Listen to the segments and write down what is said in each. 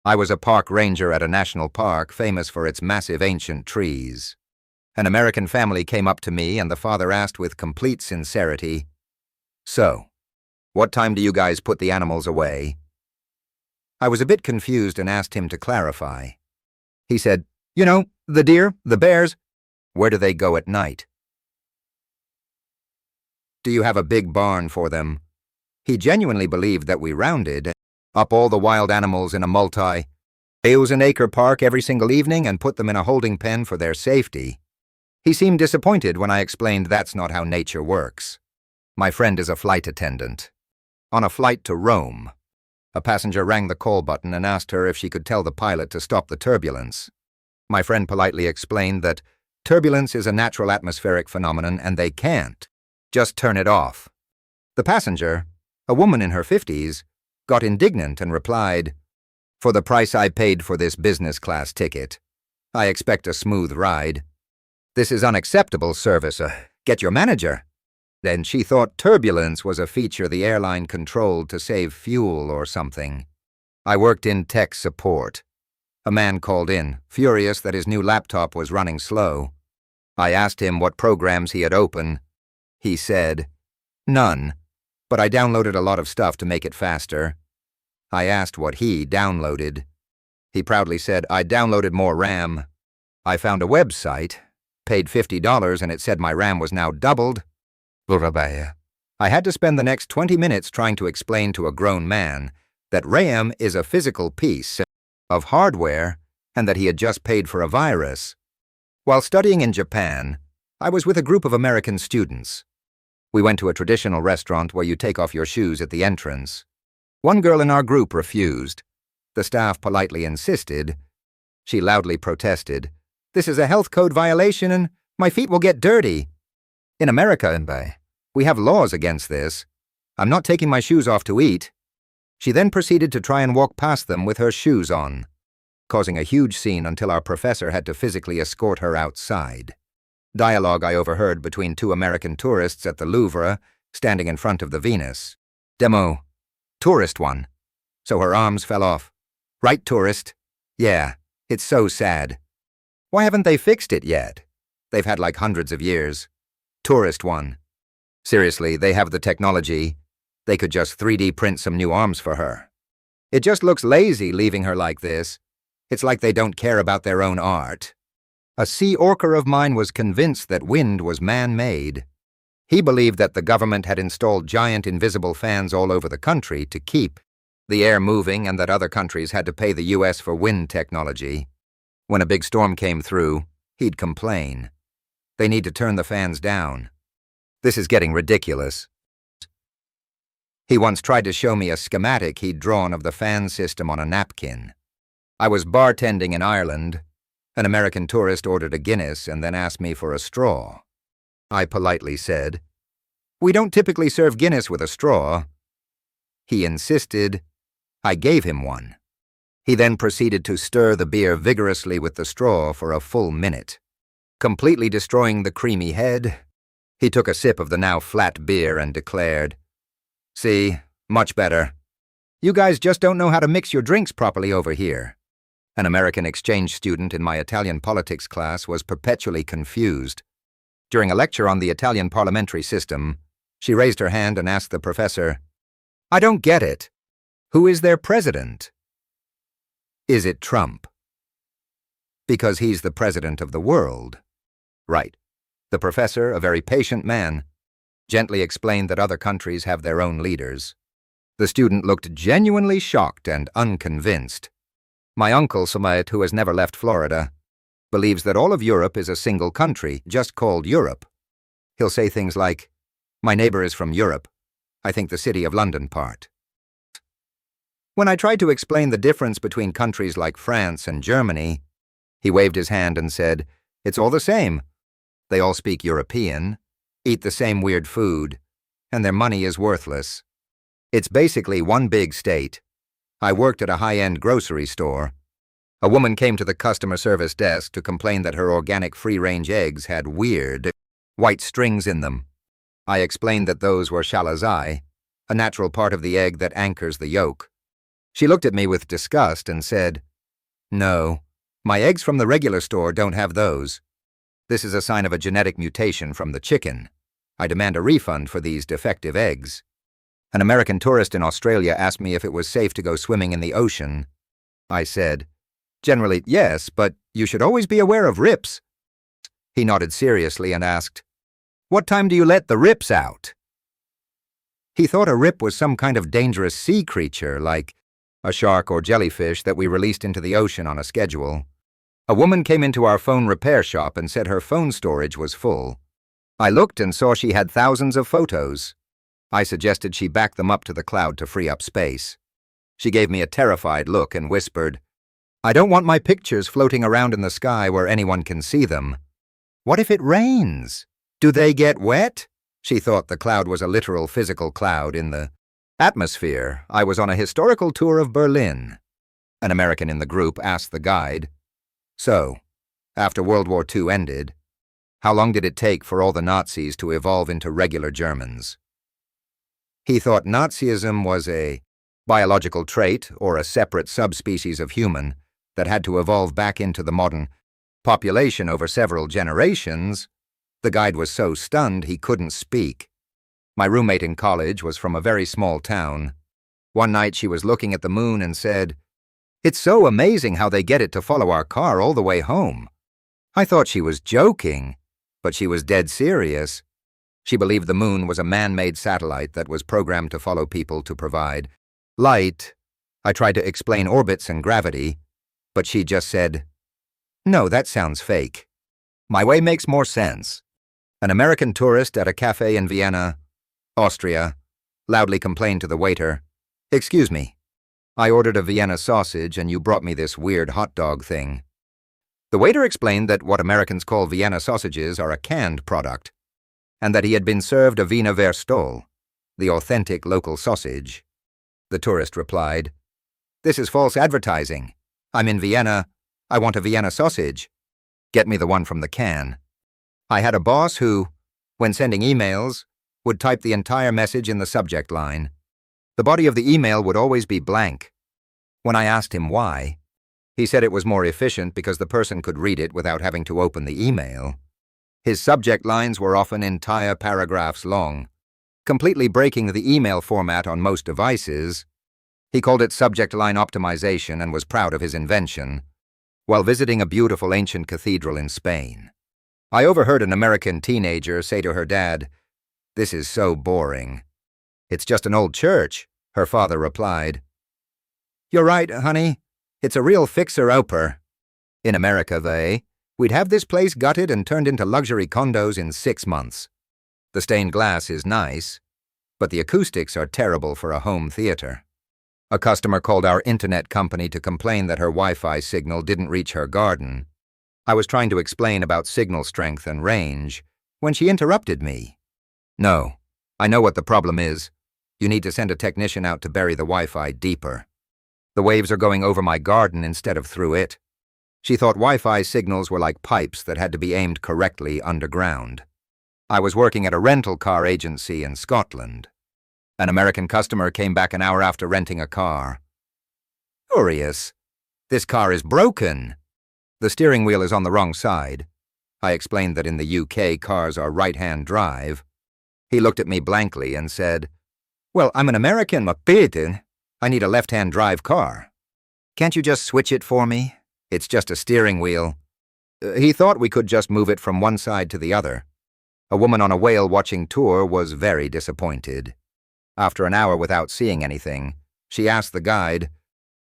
I was a park ranger at a national park famous for its massive ancient trees. An American family came up to me and the father asked with complete sincerity, "So, what time do you guys put the animals away?" I was a bit confused and asked him to clarify. He said, "You know, the deer, the bears, where do they go at night?" "Do you have a big barn for them?" He genuinely believed that we rounded up all the wild animals in a multi-acre park every single evening and put them in a holding pen for their safety. He seemed disappointed when I explained that's not how nature works. My friend is a flight attendant. On a flight to Rome, a passenger rang the call button and asked her if she could tell the pilot to stop the turbulence. My friend politely explained that turbulence is a natural atmospheric phenomenon and they can't just turn it off. The passenger, a woman in her 50s, got indignant and replied, "For the price I paid for this business class ticket, I expect a smooth ride. This is unacceptable service. Get your manager." Then she thought turbulence was a feature the airline controlled to save fuel or something. I worked in tech support. A man called in, furious that his new laptop was running slow. I asked him what programs he had open. He said, "None, but I downloaded a lot of stuff to make it faster." I asked what he downloaded. He proudly said, "I downloaded more RAM. I found a website, paid $50 and it said my RAM was now doubled." I had to spend the next 20 minutes trying to explain to a grown man that RAM is a physical piece of hardware and that he had just paid for a virus. While studying in Japan, I was with a group of American students. We went to a traditional restaurant where you take off your shoes at the entrance. One girl in our group refused. The staff politely insisted. She loudly protested, "This is a health code violation and my feet will get dirty." In America, we have laws against this. I'm not taking my shoes off to eat. She then proceeded to try and walk past them with her shoes on, causing a huge scene until our professor had to physically escort her outside. Dialogue I overheard between two American tourists at the Louvre, standing in front of the Venus. Demo. Tourist one. So her arms fell off. Right, tourist? Yeah, it's so sad. Why haven't they fixed it yet? They've had like hundreds of years. Tourist one. Seriously, they have the technology. They could just 3D print some new arms for her. It just looks lazy leaving her like this. It's like they don't care about their own art. A sea orca of mine was convinced that wind was man-made. He believed that the government had installed giant invisible fans all over the country to keep the air moving and that other countries had to pay the US for wind technology. When a big storm came through, he'd complain. They need to turn the fans down. This is getting ridiculous. He once tried to show me a schematic he'd drawn of the fan system on a napkin. I was bartending in Ireland. An American tourist ordered a Guinness and then asked me for a straw. I politely said, "We don't typically serve Guinness with a straw." He insisted. I gave him one. He then proceeded to stir the beer vigorously with the straw for a full minute, completely destroying the creamy head. He took a sip of the now flat beer and declared, "See, much better. You guys just don't know how to mix your drinks properly over here." An American exchange student in my Italian politics class was perpetually confused. During a lecture on the Italian parliamentary system, she raised her hand and asked the professor, "I don't get it. Who is their president?" "Is it Trump?" "Because he's the president of the world." "Right." The professor, a very patient man, gently explained that other countries have their own leaders. The student looked genuinely shocked and unconvinced. My uncle, Samayat, who has never left Florida, believes that all of Europe is a single country, just called Europe. He'll say things like, "My neighbor is from Europe. I think the City of London part." When I tried to explain the difference between countries like France and Germany, he waved his hand and said, "It's all the same. They all speak European, eat the same weird food, and their money is worthless. It's basically one big state." I worked at a high-end grocery store. A woman came to the customer service desk to complain that her organic free-range eggs had weird white strings in them. I explained that those were chalazai, a natural part of the egg that anchors the yolk. She looked at me with disgust and said, "No, my eggs from the regular store don't have those. This is a sign of a genetic mutation from the chicken. I demand a refund for these defective eggs." An American tourist in Australia asked me if it was safe to go swimming in the ocean. I said, "Generally, yes, but you should always be aware of rips." He nodded seriously and asked, "What time do you let the rips out?" He thought a rip was some kind of dangerous sea creature, like a shark or jellyfish that we released into the ocean on a schedule. A woman came into our phone repair shop and said her phone storage was full. I looked and saw she had thousands of photos. I suggested she back them up to the cloud to free up space. She gave me a terrified look and whispered, "I don't want my pictures floating around in the sky where anyone can see them. What if it rains? Do they get wet?" She thought the cloud was a literal physical cloud in the atmosphere. I was on a historical tour of Berlin. An American in the group asked the guide, "So, after World War II ended, how long did it take for all the Nazis to evolve into regular Germans?" He thought Nazism was a biological trait or a separate subspecies of human that had to evolve back into the modern population over several generations. The guide was so stunned he couldn't speak. My roommate in college was from a very small town. One night she was looking at the moon and said, "It's so amazing how they get it to follow our car all the way home." I thought she was joking, but she was dead serious. She believed the moon was a man-made satellite that was programmed to follow people to provide light. I tried to explain orbits and gravity, but she just said, "No, that sounds fake. My way makes more sense." An American tourist at a cafe in Vienna, Austria, loudly complained to the waiter, "Excuse me, I ordered a Vienna sausage and you brought me this weird hot dog thing." The waiter explained that what Americans call Vienna sausages are a canned product, and that he had been served a Wiener Würstel, the authentic local sausage. The tourist replied, "This is false advertising. I'm in Vienna. I want a Vienna sausage. Get me the one from the can." I had a boss who, when sending emails, would type the entire message in the subject line. The body of the email would always be blank. When I asked him why, he said it was more efficient because the person could read it without having to open the email. His subject lines were often entire paragraphs long, completely breaking the email format on most devices. He called it subject line optimization and was proud of his invention, while visiting a beautiful ancient cathedral in Spain. I overheard an American teenager say to her dad, "This is so boring." "It's just an old church," her father replied. "You're right, honey. It's a real fixer-upper." In America, we'd have this place gutted and turned into luxury condos in 6 months. The stained glass is nice, but the acoustics are terrible for a home theater. A customer called our internet company to complain that her Wi-Fi signal didn't reach her garden. I was trying to explain about signal strength and range when she interrupted me. "No, I know what the problem is. You need to send a technician out to bury the Wi-Fi deeper. The waves are going over my garden instead of through it." She thought Wi-Fi signals were like pipes that had to be aimed correctly underground. I was working at a rental car agency in Scotland. An American customer came back an hour after renting a car. "Furious. This car is broken. The steering wheel is on the wrong side." I explained that in the UK cars are right-hand drive. He looked at me blankly and said, "Well, I'm an American, Peter. I need a left-hand drive car. Can't you just switch it for me? It's just a steering wheel." He thought we could just move it from one side to the other. A woman on a whale-watching tour was very disappointed. After an hour without seeing anything, she asked the guide,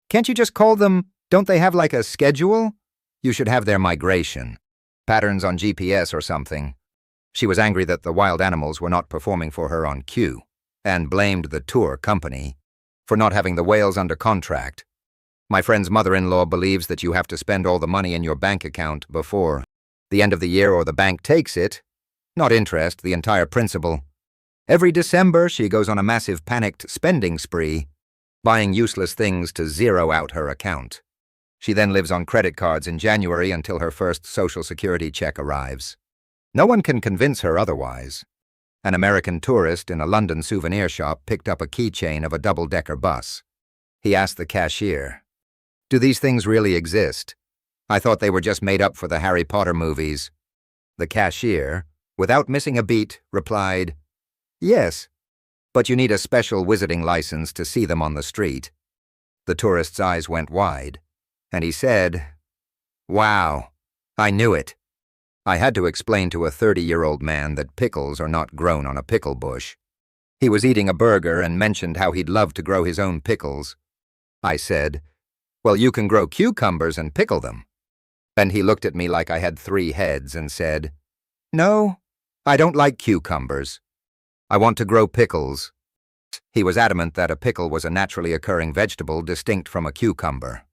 "Can't you just call them? Don't they have like a schedule? You should have their migration patterns on GPS or something." She was angry that the wild animals were not performing for her on cue, and blamed the tour company for not having the whales under contract. My friend's mother-in-law believes that you have to spend all the money in your bank account before the end of the year or the bank takes it. Not interest, the entire principal. Every December, she goes on a massive panicked spending spree, buying useless things to zero out her account. She then lives on credit cards in January until her first Social Security check arrives. No one can convince her otherwise. An American tourist in a London souvenir shop picked up a keychain of a double-decker bus. He asked the cashier, "Do these things really exist? I thought they were just made up for the Harry Potter movies." The cashier, without missing a beat, replied, "Yes, but you need a special visiting license to see them on the street." The tourist's eyes went wide, and he said, "Wow, I knew it." I had to explain to a 30-year-old man that pickles are not grown on a pickle bush. He was eating a burger and mentioned how he'd love to grow his own pickles. I said, "Well, you can grow cucumbers and pickle them." And he looked at me like I had 3 heads and said, "No, I don't like cucumbers. I want to grow pickles." He was adamant that a pickle was a naturally occurring vegetable distinct from a cucumber.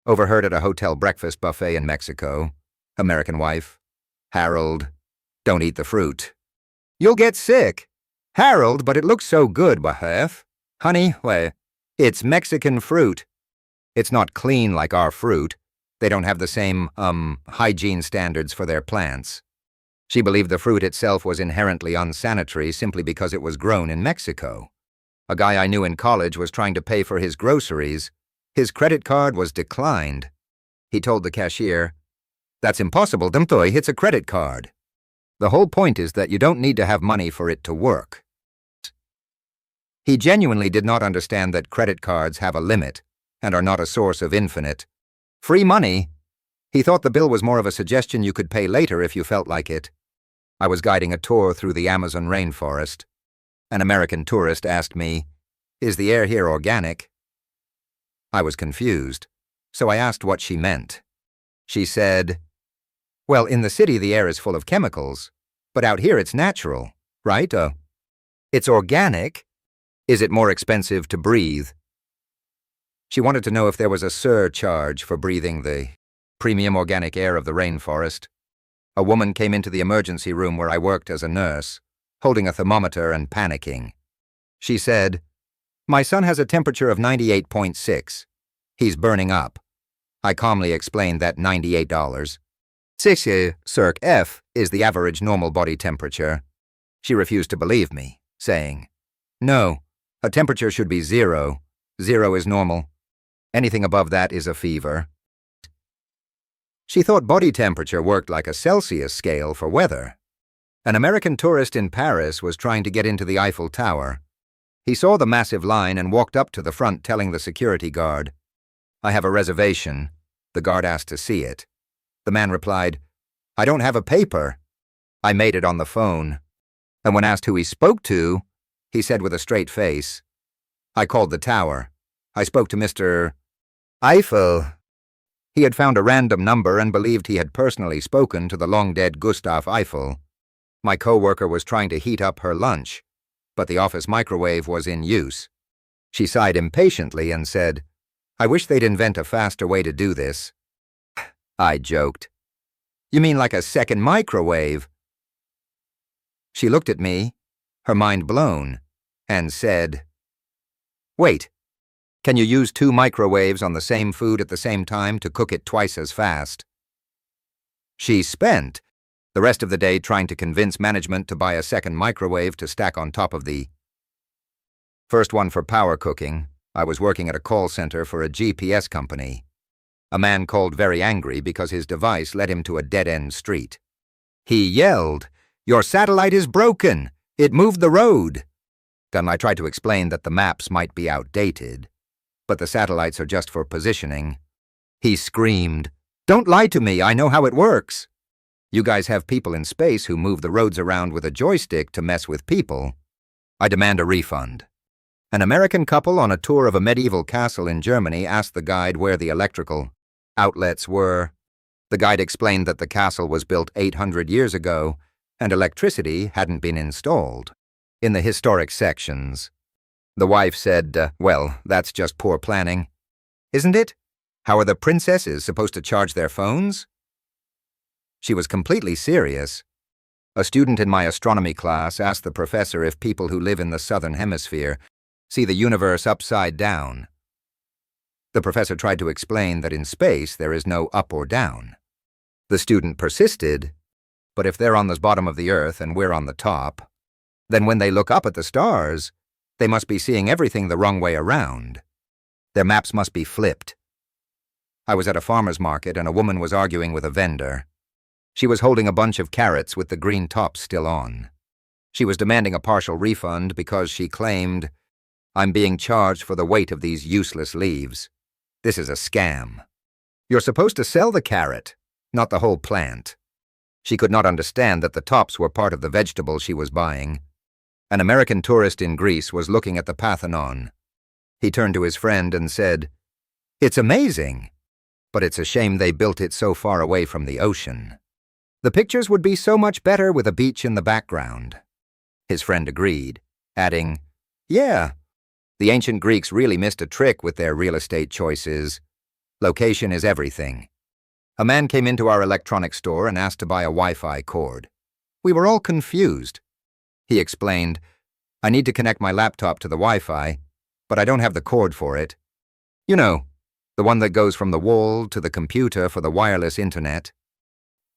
Overheard at a hotel breakfast buffet in Mexico. American wife, "Harold, don't eat the fruit. You'll get sick." "Harold, but it looks so good, wife." "Honey, well, it's Mexican fruit. It's not clean like our fruit. They don't have the same, hygiene standards for their plants." She believed the fruit itself was inherently unsanitary simply because it was grown in Mexico. A guy I knew in college was trying to pay for his groceries. His credit card was declined. He told the cashier, "That's impossible, Dimtoy, it's a credit card." The whole point is that you don't need to have money for it to work. He genuinely did not understand that credit cards have a limit and are not a source of infinite free money. He thought the bill was more of a suggestion you could pay later if you felt like it. I was guiding a tour through the Amazon rainforest. An American tourist asked me, "Is the air here organic?" I was confused, so I asked what she meant. She said, "Well, in the city the air is full of chemicals, but out here it's natural, right? It's organic. Is it more expensive to breathe?" She wanted to know if there was a surcharge for breathing the premium organic air of the rainforest. A woman came into the emergency room where I worked as a nurse, holding a thermometer and panicking. She said, "My son has a temperature of 98.6. He's burning up." I calmly explained that $98. Circ F is the average normal body temperature. She refused to believe me, saying, "No, a temperature should be 0. 0 is normal. Anything above that is a fever." She thought body temperature worked like a Celsius scale for weather. An American tourist in Paris was trying to get into the Eiffel Tower. He saw the massive line and walked up to the front telling the security guard, "I have a reservation." The guard asked to see it. The man replied, "I don't have a paper." I made it on the phone. And when asked who he spoke to, he said with a straight face, "I called the tower. I spoke to Mr. Eiffel." He had found a random number and believed he had personally spoken to the long-dead Gustav Eiffel. My co-worker was trying to heat up her lunch, but the office microwave was in use. She sighed impatiently and said, "I wish they'd invent a faster way to do this." I joked, "You mean like a second microwave?" She looked at me, her mind blown, and said, "Wait, can you use 2 microwaves on the same food at the same time to cook it twice as fast?" She spent the rest of the day trying to convince management to buy a second microwave to stack on top of the first one for power cooking. I was working at a call center for a GPS company. A man called very angry because his device led him to a dead-end street. He yelled, "Your satellite is broken! It moved the road!" Then I tried to explain that the maps might be outdated, but the satellites are just for positioning. He screamed, "Don't lie to me, I know how it works. You guys have people in space who move the roads around with a joystick to mess with people. I demand a refund." An American couple on a tour of a medieval castle in Germany asked the guide where the electrical outlets were. The guide explained that the castle was built 800 years ago and electricity hadn't been installed in the historic sections. The wife said, "Well, that's just poor planning." "Isn't it? How are the princesses supposed to charge their phones?" She was completely serious. A student in my astronomy class asked the professor if people who live in the southern hemisphere see the universe upside down. The professor tried to explain that in space there is no up or down. The student persisted, "But if they're on the bottom of the earth and we're on the top, then when they look up at the stars, they must be seeing everything the wrong way around." Their maps must be flipped. I was at a farmer's market and a woman was arguing with a vendor. She was holding a bunch of carrots with the green tops still on. She was demanding a partial refund because she claimed, "I'm being charged for the weight of these useless leaves. This is a scam. You're supposed to sell the carrot, not the whole plant." She could not understand that the tops were part of the vegetable she was buying. An American tourist in Greece was looking at the Parthenon. He turned to his friend and said, "It's amazing, but it's a shame they built it so far away from the ocean. The pictures would be so much better with a beach in the background." His friend agreed, adding, "Yeah, the ancient Greeks really missed a trick with their real estate choices. Location is everything." A man came into our electronics store and asked to buy a Wi-Fi cord. We were all confused. He explained, "I need to connect my laptop to the Wi-Fi, but I don't have the cord for it. You know, the one that goes from the wall to the computer for the wireless internet."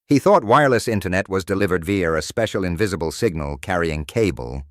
He thought wireless internet was delivered via a special invisible signal carrying cable,